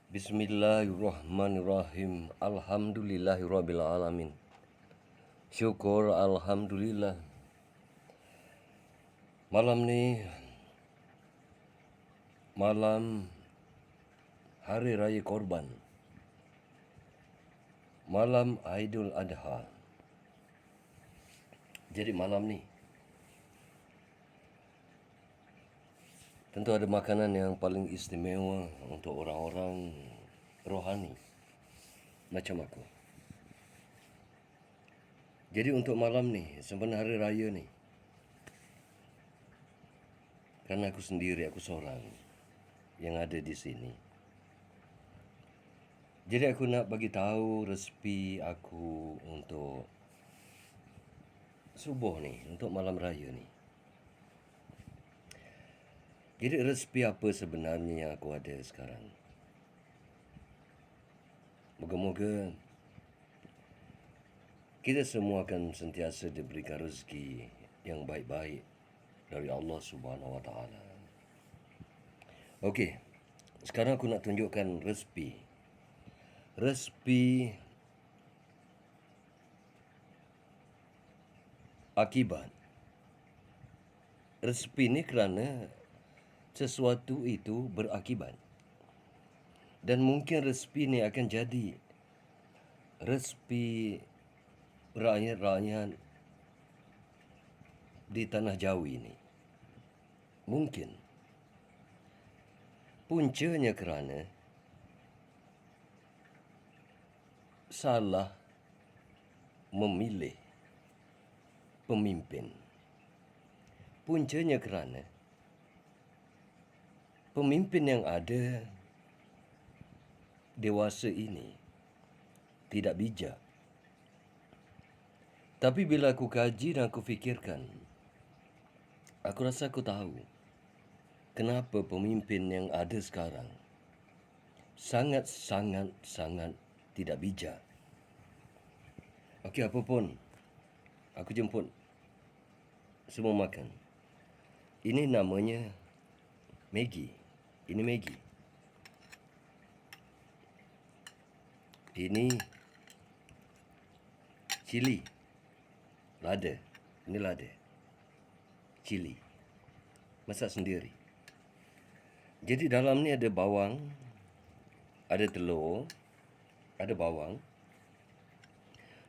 Bismillahirrahmanirrahim. Alhamdulillahirabbil alamin. Syukur alhamdulillah. Malam ni malam Hari Raya Korban. Malam Aidul Adha. Jadi malam ni tentu ada makanan yang paling istimewa untuk orang-orang rohani macam aku. Jadi untuk malam ni, sempena hari raya ni, kerana aku sendiri, aku seorang yang ada di sini. Jadi aku nak bagi tahu resepi aku untuk subuh ni, untuk malam raya ni. Jadi resepi apa sebenarnya yang aku ada sekarang? Moga-moga kita semua akan sentiasa diberikan rezeki yang baik-baik dari Allah Subhanahu Wa Taala. Okey, sekarang aku nak tunjukkan resepi. Resepi akibat. Resepi ni kerana sesuatu itu berakibat. Dan mungkin resepi ni akan jadi resepi rakyat-rakyat di tanah Jawi ni. Mungkin. Puncanya kerana salah memilih pemimpin. Puncanya kerana pemimpin yang ada dewasa ini tidak bijak. Tapi bila aku kaji dan aku fikirkan, aku rasa aku tahu kenapa pemimpin yang ada sekarang sangat tidak bijak. Okey, apa pun, aku jemput semua makan. Ini namanya Maggi. Ini Maggi. Ini cili. Lada. Ini lada. Cili. Masak sendiri. Jadi dalam ni ada bawang, ada telur, ada bawang.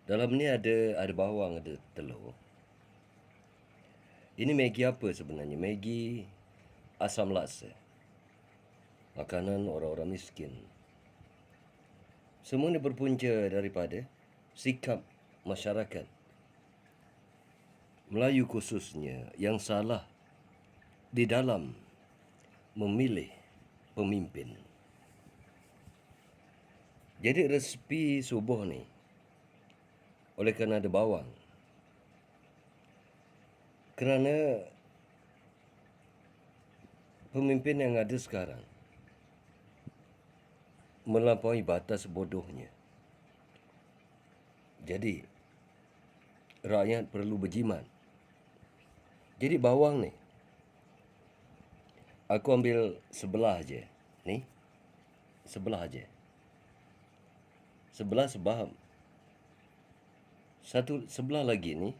Dalam ni ada bawang, ada telur. Ini Maggi apa sebenarnya? Maggi asam laksa. Makanan orang-orang miskin. Semua ini berpunca daripada sikap masyarakat Melayu khususnya yang salah di dalam memilih pemimpin. Jadi resepi subuh ni, oleh kerana ada bawang, kerana pemimpin yang ada sekarang melampaui batas bodohnya. Jadi, rakyat perlu berjimat. Jadi bawang ni, aku ambil sebelah aja. Ni, sebelah aja. Sebelah sebab satu sebelah lagi ni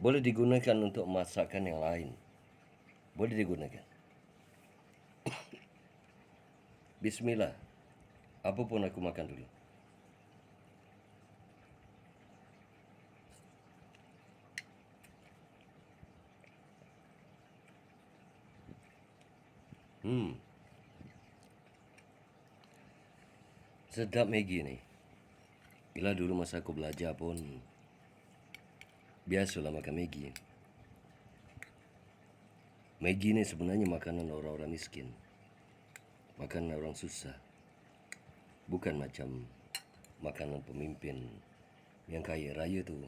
boleh digunakan untuk masakan yang lain. Boleh digunakan. Bismillah. Apa pun aku makan dulu. Sedap Maggi ni. Bila dulu masa aku belajar pun biasalah makan Maggi. Maggi ni sebenarnya makanan orang-orang miskin. Makanan orang susah. Bukan macam makanan pemimpin yang kaya raya tu.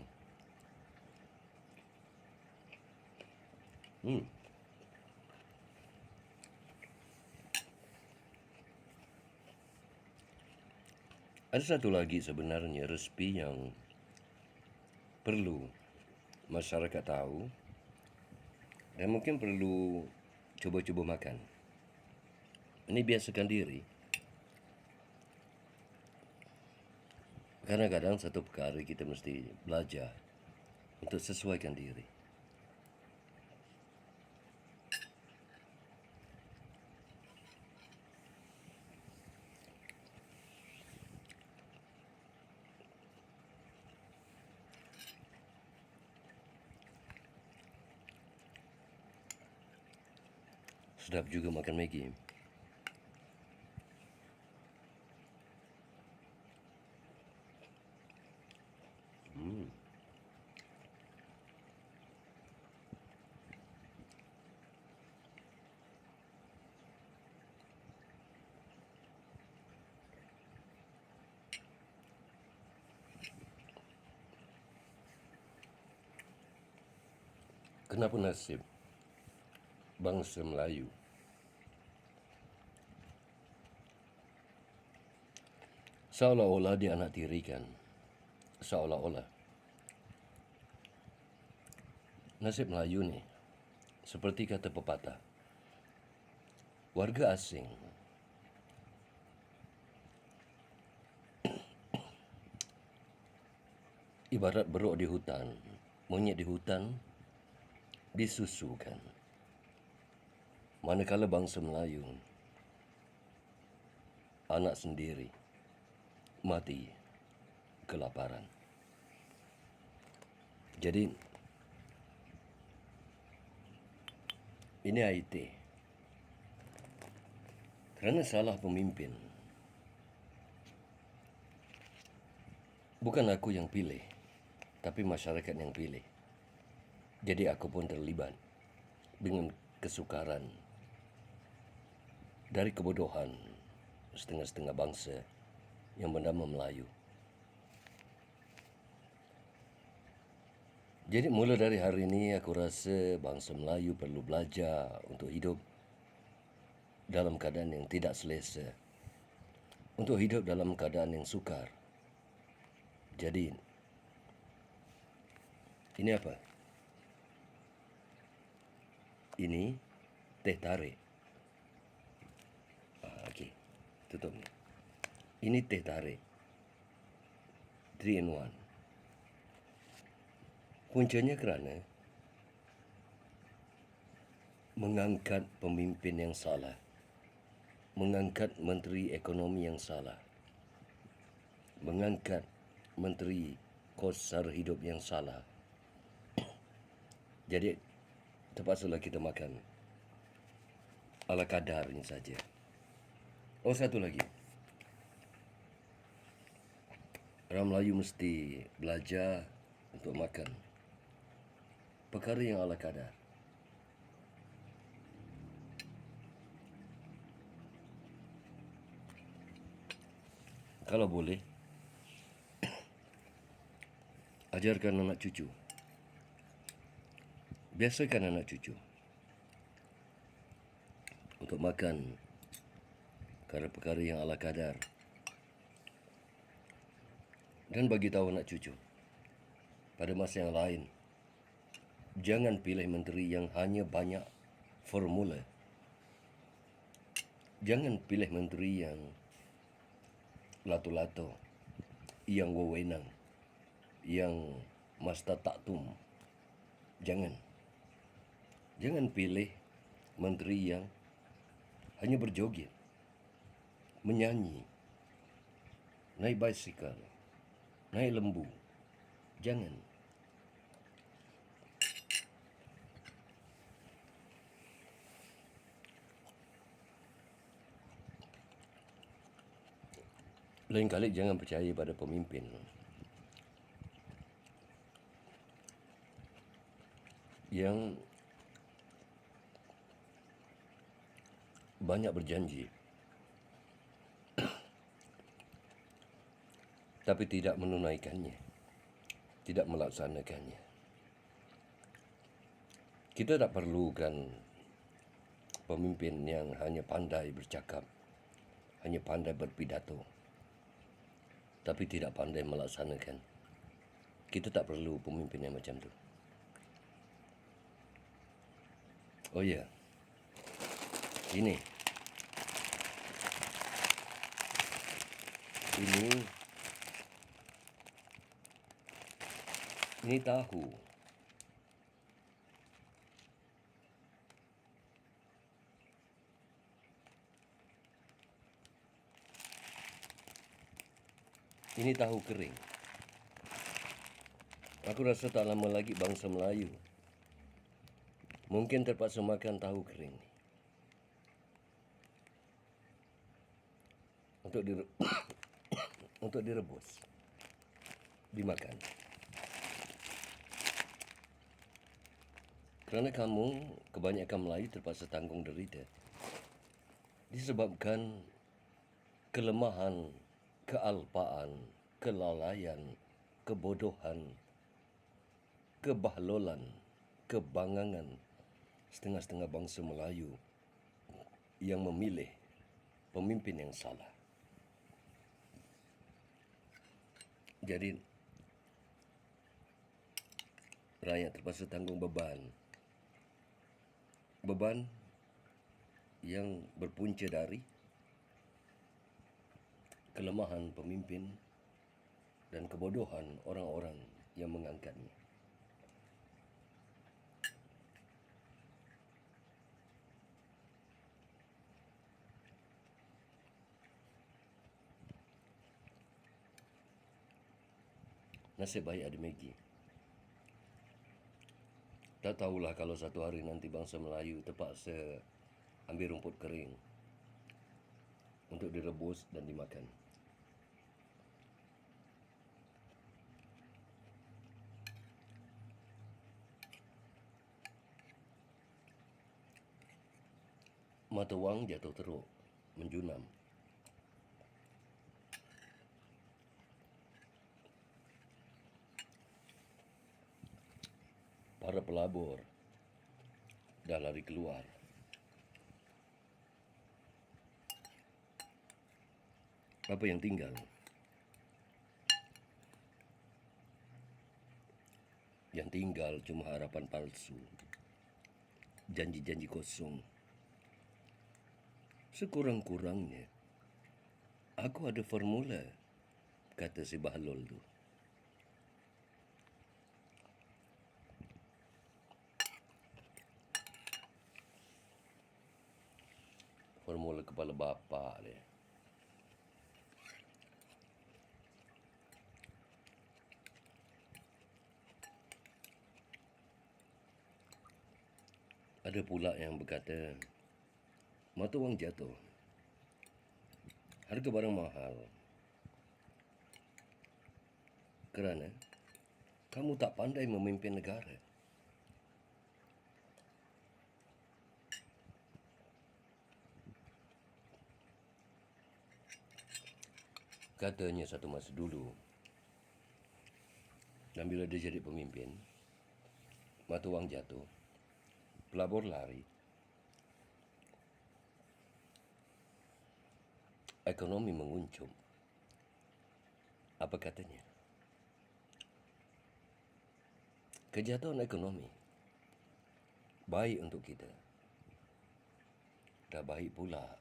Ada satu lagi sebenarnya resepi yang perlu masyarakat tahu dan mungkin perlu cuba-cuba makan. Ini biasakan diri Kadang-kadang satu perkara kita mesti belajar untuk sesuaikan diri. Sedap juga makan Maggi. Kenapa nasib bangsa Melayu seolah-olah dianaktirikan, seolah-olah nasib Melayu ni seperti kata pepatah, warga asing ibarat beruk di hutan, monyet di hutan disusukan. Manakala bangsa Melayu, anak sendiri mati kelaparan. Jadi ini IT. Kerana salah pemimpin. Bukan aku yang pilih, tapi masyarakat yang pilih. Jadi aku pun terlibat dengan kesukaran dari kebodohan setengah-setengah bangsa yang bernama Melayu. Jadi mula dari hari ini aku rasa bangsa Melayu perlu belajar untuk hidup dalam keadaan yang tidak selesa. Untuk hidup dalam keadaan yang sukar. Jadi, ini apa? Ini teh tarik. Okey, tutup ni. Ini teh tarik. 3 in 1. Puncanya kerana mengangkat pemimpin yang salah. Mengangkat menteri ekonomi yang salah. Mengangkat menteri kos sara hidup yang salah. Jadi, terpaksalah kita makan ala kadar ini saja. Oh, satu lagi. Orang Melayu mesti belajar untuk makan perkara yang ala kadar. Kalau boleh, ajarkan anak cucu. Biasakan anak cucu untuk makan perkara-perkara yang ala kadar. Dan bagi tahu anak cucu, pada masa yang lain, jangan pilih menteri yang hanya banyak formula. Jangan pilih menteri yang lato-lato, yang wewenang, yang masta taktum. Jangan. Jangan pilih menteri yang hanya berjoget, menyanyi, naik basikal, naik lembu. Jangan. Lain kali jangan percaya pada pemimpin yang banyak berjanji tapi tidak menunaikannya, tidak melaksanakannya. Kita tak perlukan pemimpin yang hanya pandai bercakap, hanya pandai berpidato, tapi tidak pandai melaksanakan. Kita tak perlu pemimpin yang macam tu. Oh ya, ini Ini tahu. Ini tahu kering. Aku rasa tak lama lagi bangsa Melayu mungkin terpaksa makan tahu kering ni. Untuk direbus, dimakan. Kerana kebanyakan Melayu terpaksa tanggung derita disebabkan kelemahan, kealpaan, kelalaian, kebodohan, kebahlolan, kebangangan setengah-setengah bangsa Melayu yang memilih pemimpin yang salah. Jadi rakyat terpaksa tanggung beban yang berpunca dari kelemahan pemimpin dan kebodohan orang-orang yang mengangkatnya. Nasib baik ada Maggie. Tak tahulah kalau satu hari nanti bangsa Melayu terpaksa ambil rumput kering untuk direbus dan dimakan. Mata wang jatuh teruk, menjunam. Para pelabur dah lari keluar. Apa yang tinggal? Yang tinggal cuma harapan palsu, janji-janji kosong. Sekurang-kurangnya, aku ada formula, kata si Bahlol tu. Formula kepala bapa dia. Ada pula yang berkata, mata wang jatuh, harga barang mahal, kerana kamu tak pandai memimpin negara. Katanya satu masa dulu, dan bila dia jadi pemimpin, mata wang jatuh, pelabur lari, ekonomi menguncung. Apa katanya? Kejatuhan ekonomi baik untuk kita. Dah baik pula.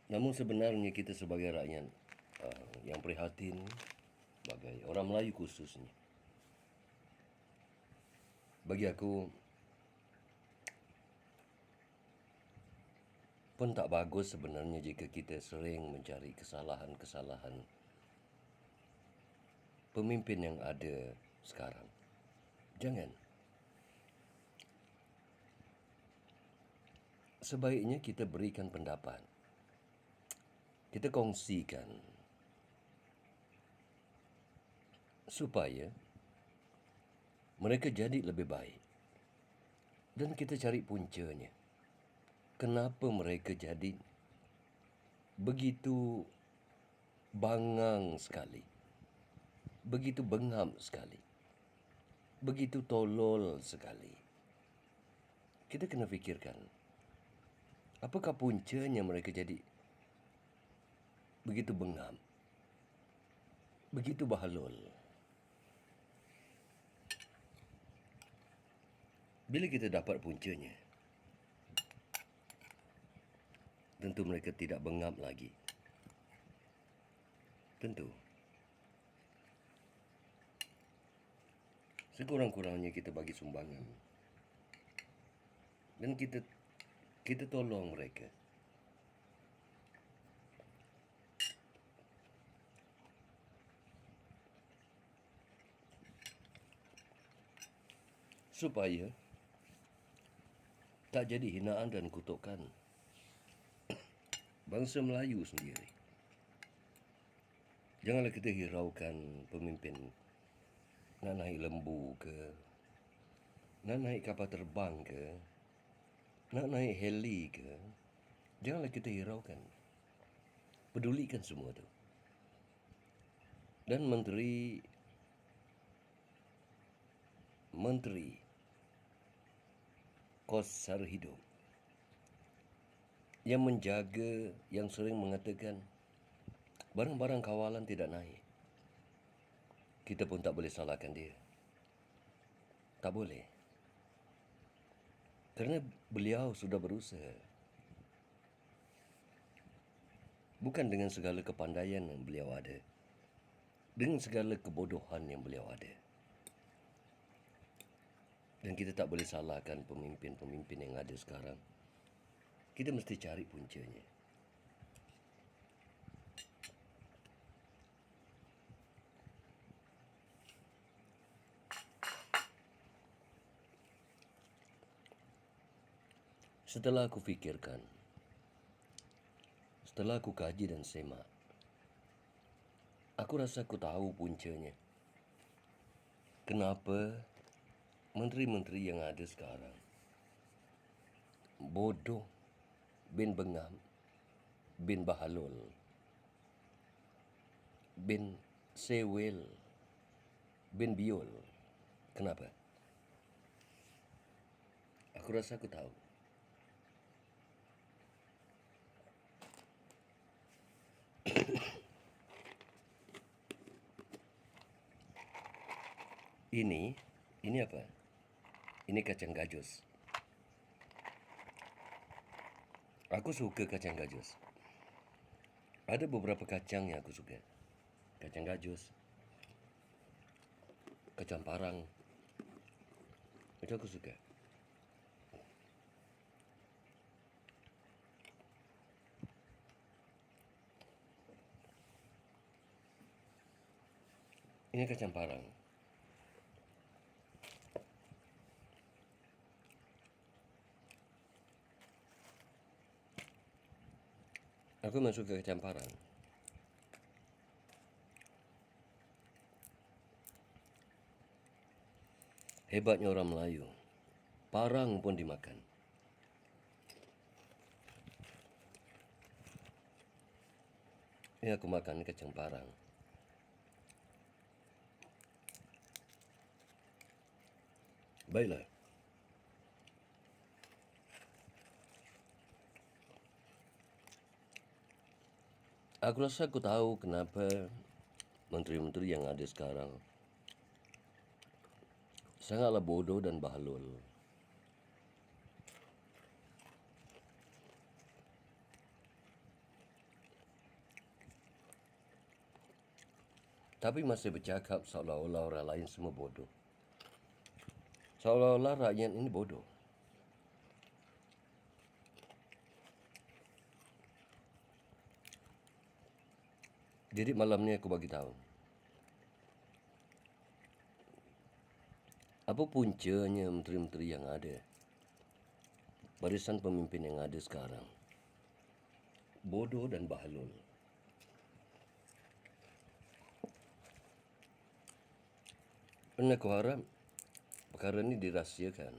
Namun sebenarnya kita sebagai rakyat yang prihatin, sebagai orang Melayu khususnya, bagi aku pun tak bagus sebenarnya jika kita sering mencari kesalahan-kesalahan pemimpin yang ada sekarang. Jangan. Sebaiknya kita berikan pendapat. Kita kongsikan supaya mereka jadi lebih baik. Dan kita cari puncanya. Kenapa mereka jadi begitu bangang sekali, begitu bengam sekali, begitu tolol sekali. Kita kena fikirkan, apakah puncanya mereka jadi begitu bengam, begitu bahalul. Bila kita dapat puncanya, tentu mereka tidak bengap lagi. Tentu. sekurang-kurangnya kita bagi sumbangan dan kita tolong mereka. Supaya tak jadi hinaan dan kutukan bangsa Melayu sendiri. Janganlah kita hiraukan pemimpin nak naik lembu ke, nak naik kapal terbang ke, nak naik heli ke. Janganlah kita hiraukan. Pedulikan semua tu. Dan menteri kos sara hidup yang menjaga, yang sering mengatakan barang-barang kawalan tidak naik. Kita pun tak boleh salahkan dia. Tak boleh. Kerana beliau sudah berusaha. Bukan dengan segala kepandaian yang beliau ada. Dengan segala kebodohan yang beliau ada. Dan kita tak boleh salahkan pemimpin-pemimpin yang ada sekarang. Kita mesti cari puncanya. Setelah aku fikirkan, setelah aku kaji dan semak, aku rasa aku tahu puncanya. Kenapa menteri-menteri yang ada sekarang bodoh, bin bengam, bin bahalul, bin sewel, bin biol. Kenapa? Aku rasa aku tahu. Ini apa? Ini kacang gajus. Aku suka kacang gajus. Ada beberapa kacang yang aku suka. Kacang gajus, kacang parang. Itu aku suka. Ini kacang parang. Aku masuk ke kacang parang. Hebatnya orang Melayu. Parang pun dimakan. Ini aku makan kacang parang. Baiklah. Aku rasa aku tahu kenapa menteri-menteri yang ada sekarang sangatlah bodoh dan bahalul. Tapi masih bercakap seolah-olah orang lain semua bodoh. Seolah-olah rakyat ini bodoh. Jadi malam ni aku bagi tahu. Apa puncanya menteri-menteri yang ada? Barisan pemimpin yang ada sekarang. Bodoh dan bahalul. Dan aku harap perkara ini dirahsiakan.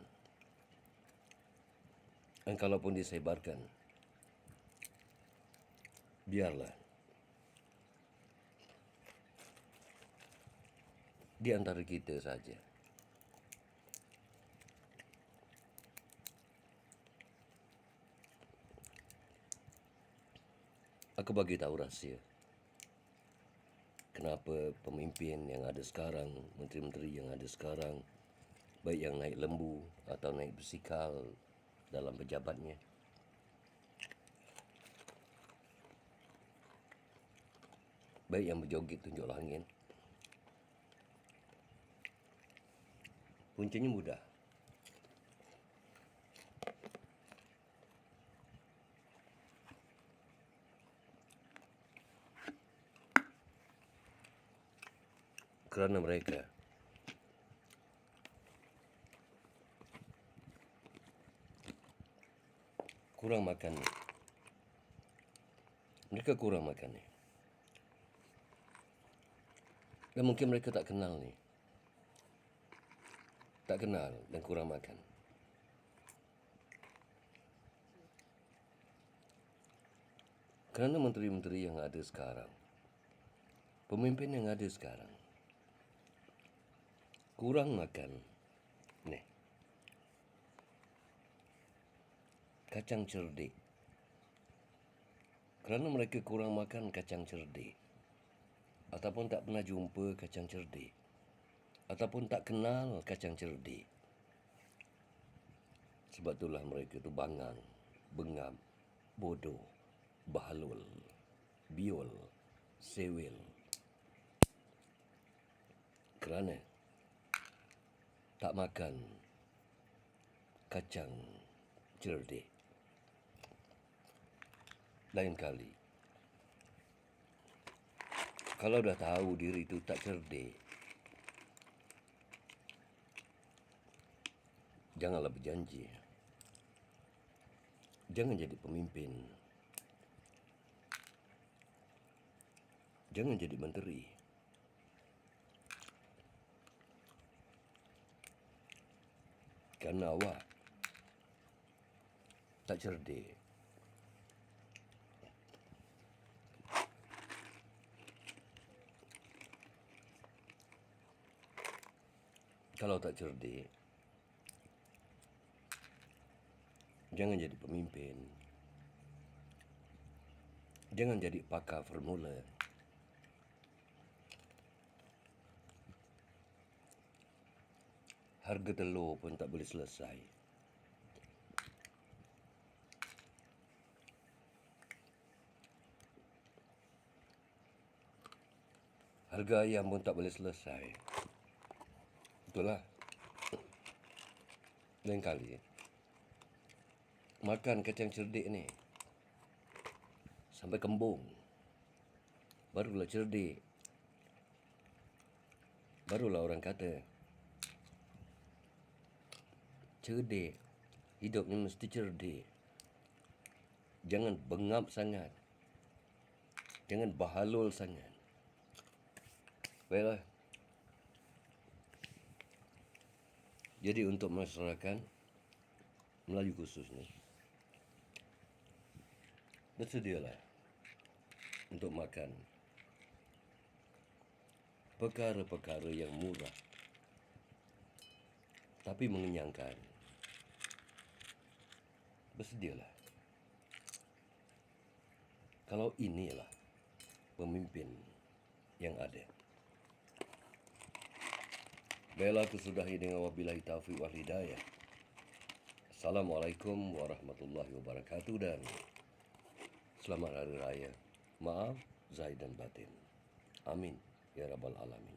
Dan kalaupun disebarkan, biarlah. Di antara kita saja. Aku bagi tahu rahsia. Kenapa pemimpin yang ada sekarang, menteri-menteri yang ada sekarang, baik yang naik lembu atau naik bersikal dalam pejabatnya, baik yang berjoget tunjuk langit, Kuncinya mudah. Kerana mereka kurang makan. Mereka kurang makan ni. Dan mungkin mereka tak kenal ni. Tak kenal dan kurang makan. Kerana menteri-menteri yang ada sekarang, pemimpin yang ada sekarang, kurang makan. Ni. Kacang cerdik. Kerana mereka kurang makan kacang cerdik, ataupun tak pernah jumpa kacang cerdik, ataupun tak kenal kacang cerdik. Sebab itulah mereka tu bangang, bengap, bodoh, bahalul, biol, sewil. Kerana tak makan kacang cerdik. Lain kali, kalau dah tahu diri itu tak cerdik, janganlah berjanji. Jangan jadi pemimpin. Jangan jadi menteri. Kerana awak tak cerdik. Kalau tak cerdik, jangan jadi pemimpin. Jangan jadi pakar formula. Harga telur pun tak boleh selesai. Harga ayam pun tak boleh selesai. Itulah. Lain kali, makan kacang cerdik ni sampai kembung, barulah cerdik. Barulah orang kata cerdik. Hidup ni mesti cerdik. Jangan bengap sangat. Jangan bahalul sangat. Baiklah. Jadi untuk masyarakat Melayu khusus ni, bersedialah untuk makan perkara-perkara yang murah tapi mengenyangkan. Bersedialah. Kalau inilah pemimpin yang ada. Baiklah, aku sudahi dengan wabillahi taufiq wal hidayah. Assalamualaikum warahmatullahi wabarakatuh dan selamat Hari Raya. Maaf zahir dan batin. Amin ya rabbal alamin.